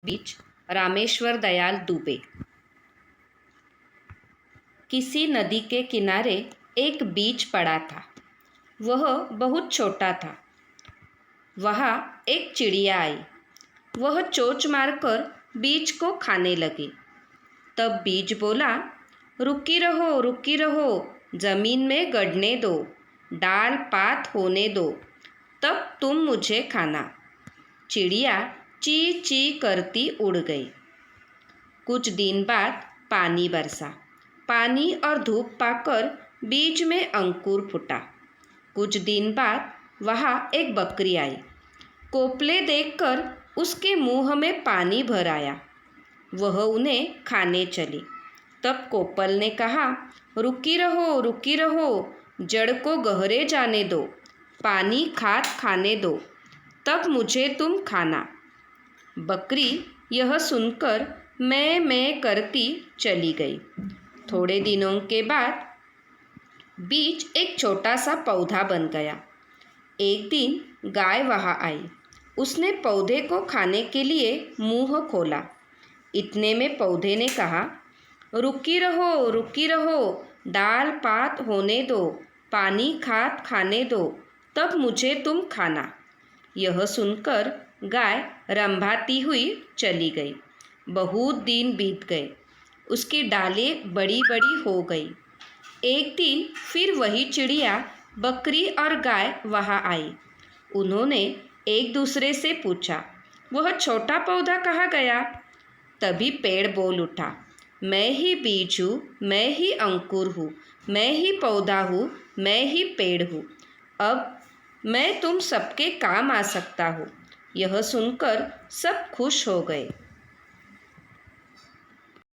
बीच रामेश्वर दयाल दुबे। किसी नदी के किनारे एक बीच पड़ा था। वह बहुत छोटा था। वहाँ एक चिड़िया आई। वह चोंच मारकर बीज को खाने लगी। तब बीज बोला, रुकी रहो, ज़मीन में गड़ने दो, डाल पात होने दो, तब तुम मुझे खाना। चिड़िया ची ची करती उड़ गई। कुछ दिन बाद पानी बरसा। पानी और धूप पाकर बीज में अंकुर फूटा। कुछ दिन बाद वहाँ एक बकरी आई। कोपले देखकर उसके मुंह में पानी भर आया। वह उन्हें खाने चली। तब कोपल ने कहा, रुकी रहो, जड़ को गहरे जाने दो, पानी खाद खाने दो, तब मुझे तुम खाना। बकरी यह सुनकर मैं करती चली गई। थोड़े दिनों के बाद बीज एक छोटा सा पौधा बन गया। एक दिन गाय वहाँ आई। उसने पौधे को खाने के लिए मुंह खोला। इतने में पौधे ने कहा, रुकी रहो, डाल पात होने दो, पानी खाद खाने दो, तब मुझे तुम खाना। यह सुनकर गाय रंभाती हुई चली गई। बहुत दिन बीत गए। उसकी डालें बड़ी बड़ी हो गई। एक दिन फिर वही चिड़िया, बकरी और गाय वहाँ आई। उन्होंने एक दूसरे से पूछा, वह छोटा पौधा कहाँ गया? तभी पेड़ बोल उठा, मैं ही बीज हूँ, मैं ही अंकुर हूँ, मैं ही पौधा हूँ, मैं ही पेड़ हूँ। अब मैं तुम सबके काम आ सकता हूँ। यह सुनकर सब खुश हो गए।